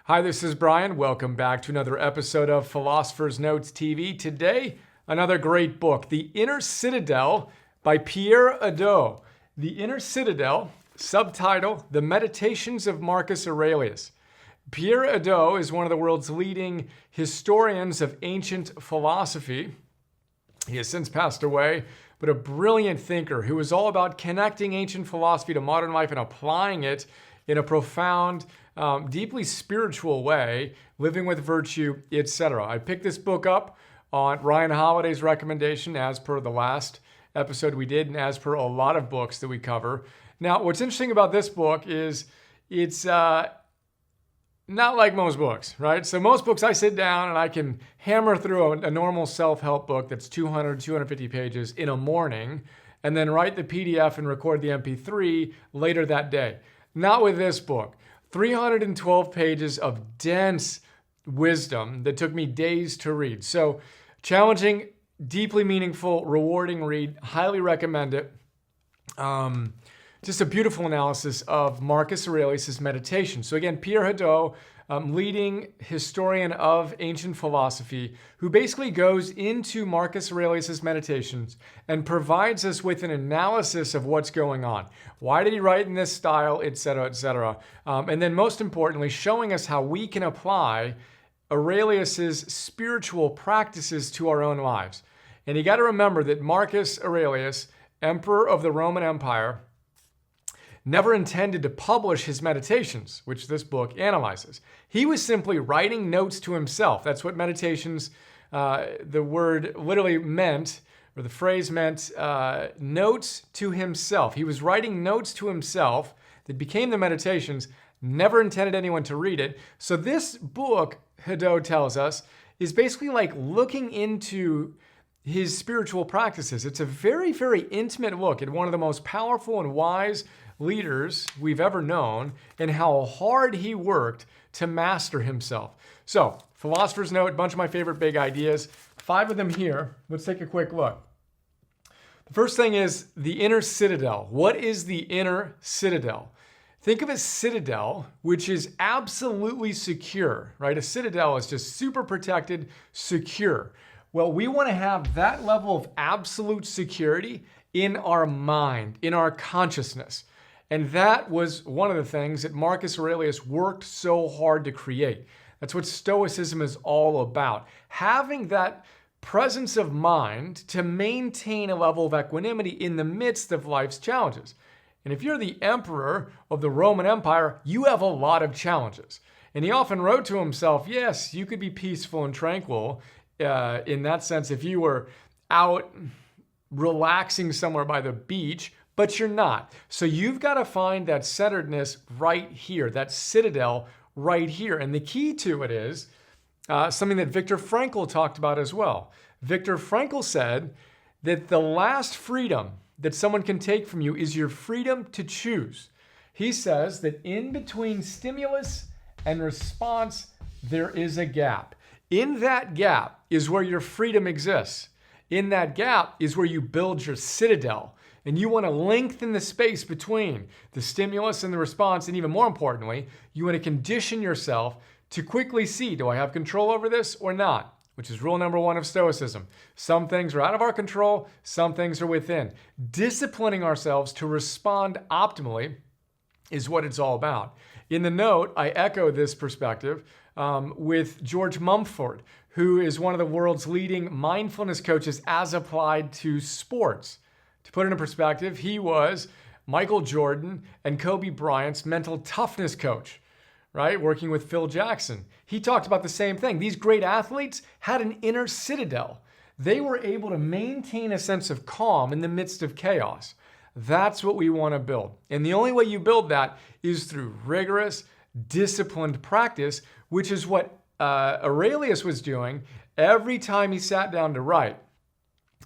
Hi, this is Brian. Welcome back to another episode of Philosopher's Notes TV. Today, another great book, The Inner Citadel by Pierre Hadot. The Inner Citadel, subtitle, The Meditations of Marcus Aurelius. Pierre Hadot is one of the world's leading historians of ancient philosophy. He has since passed away, but a brilliant thinker who was all about connecting ancient philosophy to modern life and applying it in a profound, deeply spiritual way, living with virtue, etc. I picked this book up on Ryan Holiday's recommendation as per the last episode we did and as per a lot of books that we cover. Now, what's interesting about this book is it's not like most books, right? So most books I sit down and I can hammer through a normal self-help book that's 200, 250 pages in a morning and then write the PDF and record the MP3 later that day. Not with this book. 312 pages of dense wisdom that took me days to read. So challenging, deeply meaningful, rewarding read. Highly recommend it. Just a beautiful analysis of Marcus Aurelius' meditation. So again, Pierre Hadot, leading historian of ancient philosophy, who basically goes into Marcus Aurelius' meditations and provides us with an analysis of what's going on. Why did he write in this style, etc., etc. And then most importantly, showing us how we can apply Aurelius' spiritual practices to our own lives. And you got to remember that Marcus Aurelius, emperor of the Roman Empire, never intended to publish his meditations, which this book analyzes. He was simply writing notes to himself. That's what meditations, the word literally meant, or the phrase meant, notes to himself. He was writing notes to himself that became the meditations, never intended anyone to read it. So this book, Hadot tells us, is basically like looking into his spiritual practices. It's a very, very intimate look at one of the most powerful and wise leaders we've ever known and how hard he worked to master himself. So, Philosopher's Note, a bunch of my favorite big ideas. 5 of them here. Let's take a quick look. The first thing is the Inner Citadel. What is the Inner Citadel? Think of a citadel, which is absolutely secure, right? A citadel is just super protected, secure. Well, we want to have that level of absolute security in our mind, in our consciousness. And that was one of the things that Marcus Aurelius worked so hard to create. That's what Stoicism is all about. Having that presence of mind to maintain a level of equanimity in the midst of life's challenges. And if you're the emperor of the Roman Empire, you have a lot of challenges. And he often wrote to himself, yes, you could be peaceful and tranquil in that sense if you were out relaxing somewhere by the beach, but you're not. So you've got to find that centeredness right here, that citadel right here. And the key to it is something that Viktor Frankl talked about as well. Viktor Frankl said that the last freedom that someone can take from you is your freedom to choose. He says that in between stimulus and response, there is a gap. In that gap is where your freedom exists. In that gap is where you build your citadel. And you want to lengthen the space between the stimulus and the response. And even more importantly, you want to condition yourself to quickly see, do I have control over this or not? Which is rule number 1 of Stoicism. Some things are out of our control, some things are within. Disciplining ourselves to respond optimally is what it's all about. In the note, I echo this perspective with George Mumford, who is one of the world's leading mindfulness coaches as applied to sports. To put it in perspective, he was Michael Jordan and Kobe Bryant's mental toughness coach, right? Working with Phil Jackson. He talked about the same thing. These great athletes had an inner citadel. They were able to maintain a sense of calm in the midst of chaos. That's what we want to build. And the only way you build that is through rigorous, disciplined practice, which is what Aurelius was doing every time he sat down to write.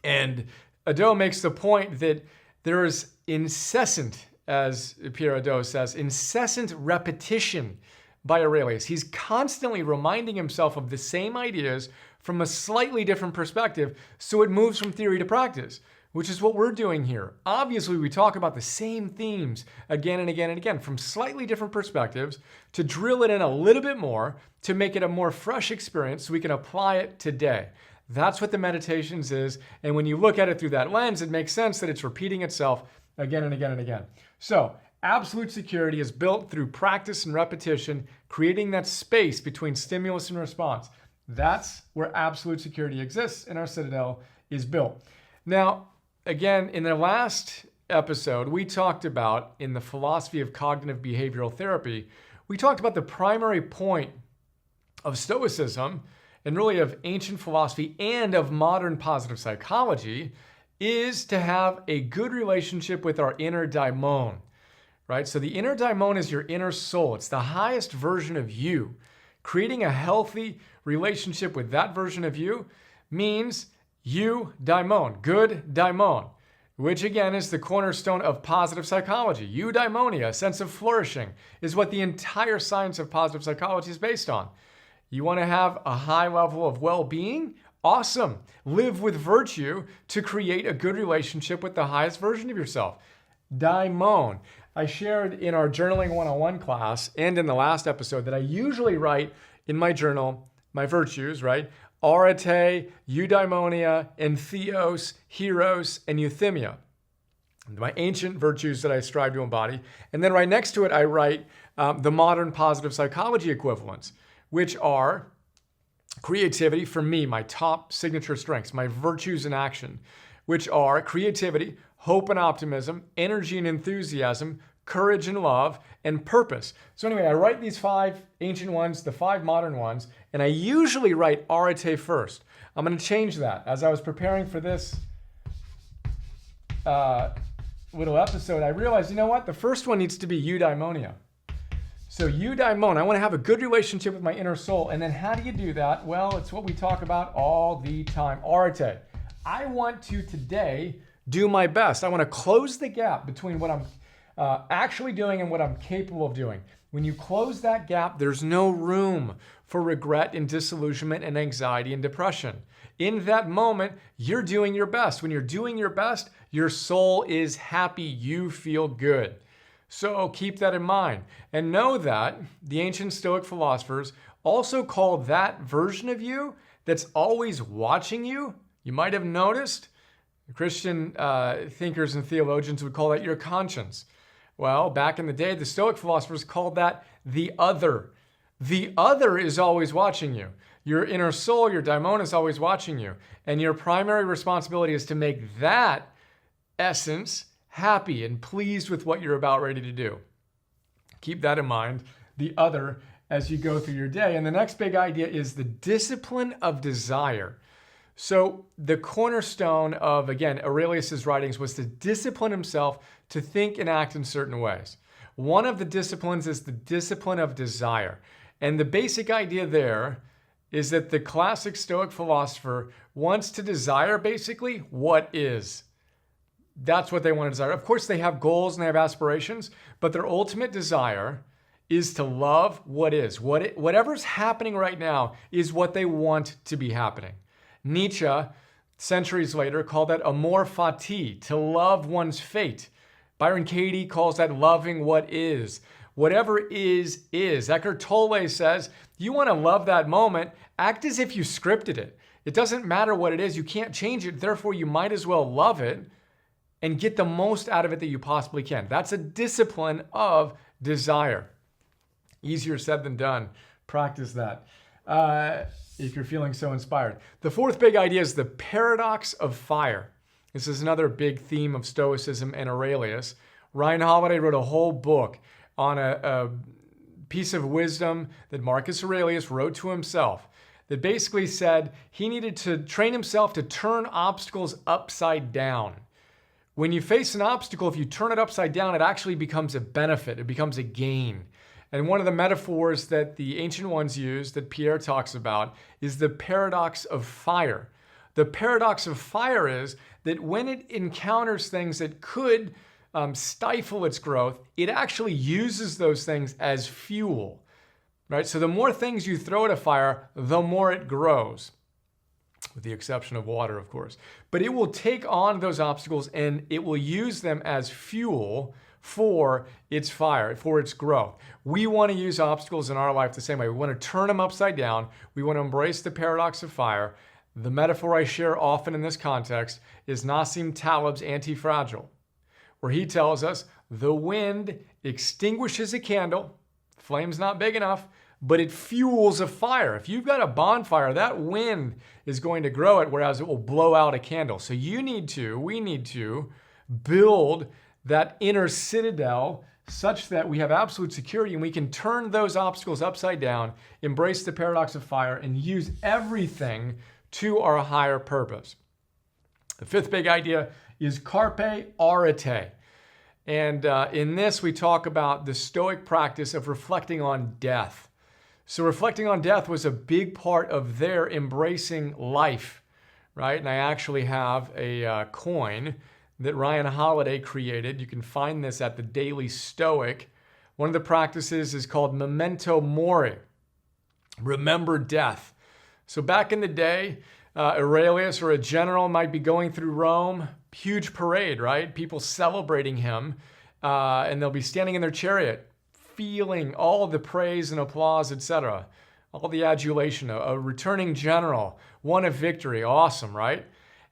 And Hadot makes the point that there is incessant, as Pierre Hadot says, incessant repetition by Aurelius. He's constantly reminding himself of the same ideas from a slightly different perspective, so it moves from theory to practice. which is what we're doing here. Obviously, we talk about the same themes again and again and again from slightly different perspectives to drill it in a little bit more to make it a more fresh experience so we can apply it today. That's what the meditations is. And when you look at it through that lens, it makes sense that it's repeating itself again and again and again. So absolute security is built through practice and repetition, creating that space between stimulus and response. That's where absolute security exists in our Citadel is built. Now, again, in the last episode, we talked about, in the philosophy of cognitive behavioral therapy, we talked about the primary point of Stoicism and really of ancient philosophy and of modern positive psychology is to have a good relationship with our inner daimōn, right? So the inner daimōn is your inner soul. It's the highest version of you. Creating a healthy relationship with that version of you means daimōn, good daimōn, which again is the cornerstone of positive psychology. Eudaimonia, a sense of flourishing, is what the entire science of positive psychology is based on. You want to have a high level of well-being? Awesome. Live with virtue to create a good relationship with the highest version of yourself. Daimōn. I shared in our Journaling 101 class and in the last episode that I usually write in my journal my virtues, right? Areté, eudaimonia, entheos, hieros, and euthymia. My ancient virtues that I strive to embody. And then right next to it, I write the modern positive psychology equivalents, which are creativity, for me, my top signature strengths, my virtues in action, which are creativity, hope and optimism, energy and enthusiasm, courage and love, and purpose. So anyway, I write these 5 ancient ones, the 5 modern ones, and I usually write areté first. I'm going to change that. As I was preparing for this little episode, I realized, you know what? The first one needs to be eudaimonia. So eudaimōn, I want to have a good relationship with my inner soul. And then how do you do that? Well, it's what we talk about all the time. Areté. I want to today do my best. I want to close the gap between what I'm actually doing and what I'm capable of doing. When you close that gap, there's no room for regret and disillusionment and anxiety and depression. In that moment, you're doing your best. When you're doing your best, your soul is happy. You feel good. So keep that in mind. And know that the ancient Stoic philosophers also called that version of you that's always watching you. You might have noticed Christian thinkers and theologians would call that your conscience. Well, back in the day, the Stoic philosophers called that the other. The other is always watching you. Your inner soul, your daimon is always watching you. And your primary responsibility is to make that essence happy and pleased with what you're about ready to do. Keep that in mind, the other, as you go through your day. And the next big idea is the discipline of desire. So the cornerstone of, again, Aurelius's writings was to discipline himself to think and act in certain ways. One of the disciplines is the discipline of desire. And the basic idea there is that the classic Stoic philosopher wants to desire basically what is. That's what they want to desire. Of course, they have goals and they have aspirations, but their ultimate desire is to love what is. Whatever's happening right now is what they want to be happening. Nietzsche, centuries later, called that amor fati, to love one's fate. Byron Katie calls that loving what is. Whatever is. Eckhart Tolle says, you want to love that moment, act as if you scripted it. It doesn't matter what it is. You can't change it. Therefore, you might as well love it and get the most out of it that you possibly can. That's a discipline of desire. Easier said than done. Practice that if you're feeling so inspired. The fourth big idea is the paradox of fire. This is another big theme of Stoicism and Aurelius. Ryan Holiday wrote a whole book on a piece of wisdom that Marcus Aurelius wrote to himself that basically said he needed to train himself to turn obstacles upside down. When you face an obstacle, if you turn it upside down, it actually becomes a benefit. It becomes a gain. And one of the metaphors that the ancient ones use, that Pierre talks about, is the paradox of fire. The paradox of fire is that when it encounters things that could stifle its growth, it actually uses those things as fuel, right? So the more things you throw at a fire, the more it grows. with the exception of water, of course. But it will take on those obstacles and it will use them as fuel for its fire, for its growth. We want to use obstacles in our life the same way. We want to turn them upside down. We want to embrace the paradox of fire. The metaphor I share often in this context is Nassim Taleb's Anti-Fragile, where he tells us the wind extinguishes a candle, flame's not big enough, but it fuels a fire. If you've got a bonfire, that wind is going to grow it, whereas it will blow out a candle. So we need to build that inner citadel such that we have absolute security and we can turn those obstacles upside down, embrace the paradox of fire, and use everything to our higher purpose. The fifth big idea is carpe areté. And in this, we talk about the Stoic practice of reflecting on death. So reflecting on death was a big part of their embracing life, right? And I actually have a coin that Ryan Holiday created. You can find this at the Daily Stoic. One of the practices is called Memento Mori, remember death. So back in the day, Aurelius or a general might be going through Rome, huge parade, right? People celebrating him, and they'll be standing in their chariot, feeling all the praise and applause, etc. All the adulation, a returning general, won a victory, awesome, right?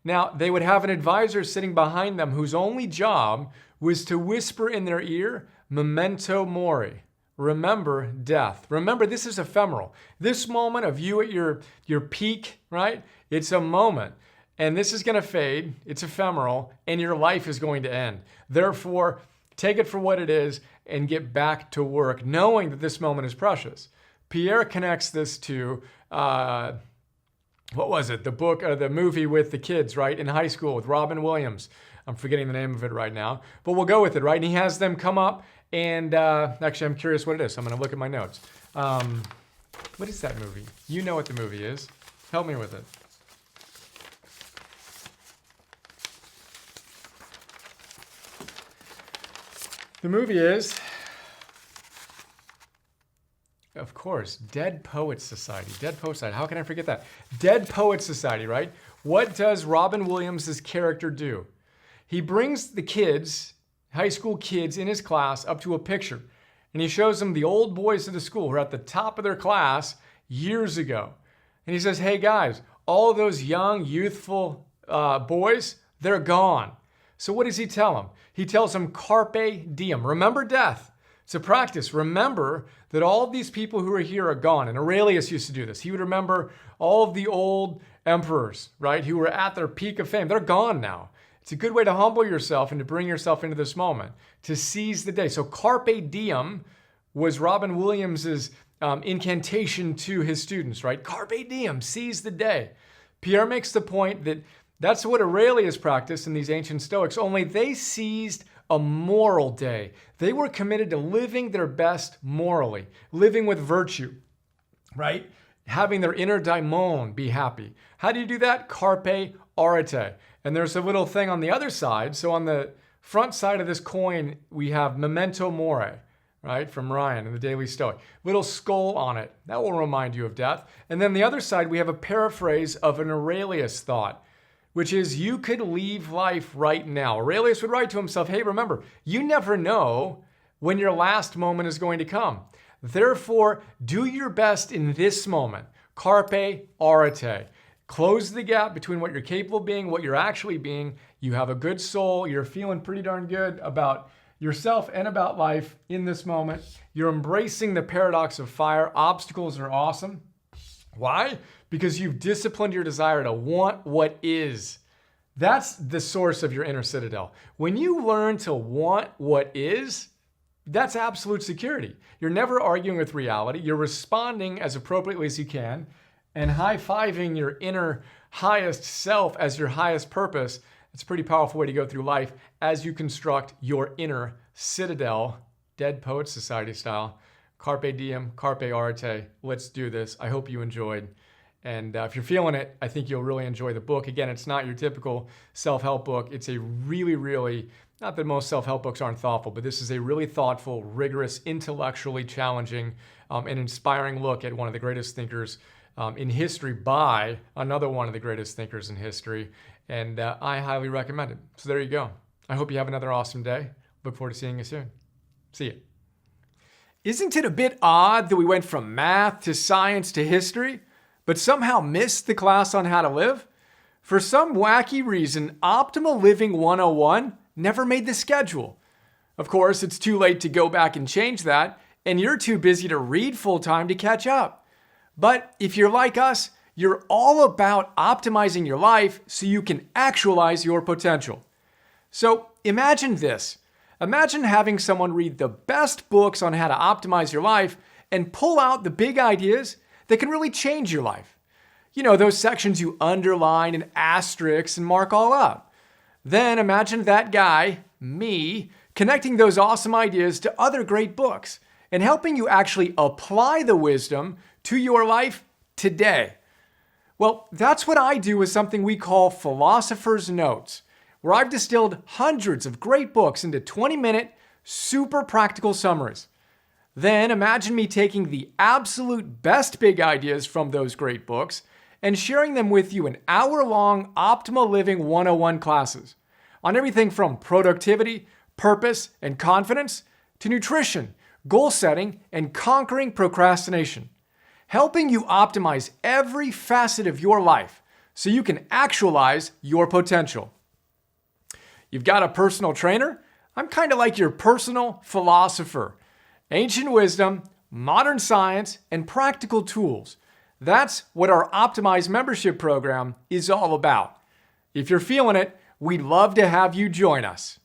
Now, they would have an advisor sitting behind them whose only job was to whisper in their ear, Memento Mori, remember death. Remember, this is ephemeral. This moment of you at your peak, right? It's a moment. And this is going to fade. It's ephemeral. And your life is going to end. Therefore, take it for what it is and get back to work, knowing that this moment is precious. Pierre connects this to, what was it? The book, the movie with the kids, right? In high school with Robin Williams. I'm forgetting the name of it right now. But we'll go with it, right? And he has them come up and actually, I'm curious what it is. So I'm going to look at my notes. What is that movie? You know what the movie is. Help me with it. The movie is, of course, Dead Poets Society. Dead Poets Society. How can I forget that? Dead Poets Society, right? What does Robin Williams' character do? He brings the kids, high school kids in his class, up to a picture. And he shows them the old boys of the school who are at the top of their class years ago. And he says, hey guys, all those young, youthful boys, they're gone. So what does he tell them? He tells them carpe diem, remember death. It's a practice. Remember that all of these people who are here are gone. And Aurelius used to do this. He would remember all of the old emperors, right, who were at their peak of fame. They're gone now. It's a good way to humble yourself and to bring yourself into this moment, to seize the day. So carpe diem was Robin Williams's incantation to his students, right? Carpe diem, seize the day. Pierre makes the point that that's what Aurelius practiced in these ancient Stoics, only they seized a moral day. They were committed to living their best morally, living with virtue, right? Having their inner daimōn be happy. How do you do that? Carpe areté. And there's a little thing on the other side. So on the front side of this coin, we have Memento Mori, right? From Ryan in the Daily Stoic. Little skull on it. That will remind you of death. And then the other side, we have a paraphrase of an Aurelius thought, which is you could leave life right now. Aurelius would write to himself, hey, remember, you never know when your last moment is going to come. Therefore, do your best in this moment. Carpe areté. Close the gap between what you're capable of being, what you're actually being. You have a good soul. You're feeling pretty darn good about yourself and about life in this moment. You're embracing the paradox of fire. Obstacles are awesome. Why? Because you've disciplined your desire to want what is. That's the source of your inner citadel. When you learn to want what is, that's absolute security. You're never arguing with reality. You're responding as appropriately as you can and high-fiving your inner highest self as your highest purpose. It's a pretty powerful way to go through life as you construct your inner citadel, Dead Poets Society style. Carpe diem, carpe areté. Let's do this. I hope you enjoyed. And if you're feeling it, I think you'll really enjoy the book. Again, it's not your typical self-help book. It's a really, not that most self-help books aren't thoughtful, but this is a really thoughtful, rigorous, intellectually challenging, and inspiring look at one of the greatest thinkers in history by another one of the greatest thinkers in history. And I highly recommend it. So there you go. I hope you have another awesome day. Look forward to seeing you soon. See you. Isn't it a bit odd that we went from math to science to history, but somehow missed the class on how to live? For some wacky reason, Optimal Living 101 never made the schedule. Of course, it's too late to go back and change that, and you're too busy to read full-time to catch up. But if you're like us, you're all about optimizing your life so you can actualize your potential. So imagine this. Imagine having someone read the best books on how to optimize your life and pull out the big ideas that can really change your life. You know, those sections you underline and asterisks and mark all out. Then imagine that guy, me, connecting those awesome ideas to other great books and helping you actually apply the wisdom to your life today. Well, that's what I do with something we call Philosopher's Notes, where I've distilled hundreds of great books into 20-minute, super practical summaries. Then imagine me taking the absolute best big ideas from those great books and sharing them with you in hour-long Optimal Living 101 classes on everything from productivity, purpose, and confidence to nutrition, goal setting, and conquering procrastination, helping you optimize every facet of your life so you can actualize your potential. You've got a personal trainer? I'm kind of like your personal philosopher. Ancient wisdom, modern science, and practical tools. That's what our Optimize membership program is all about. If you're feeling it, we'd love to have you join us.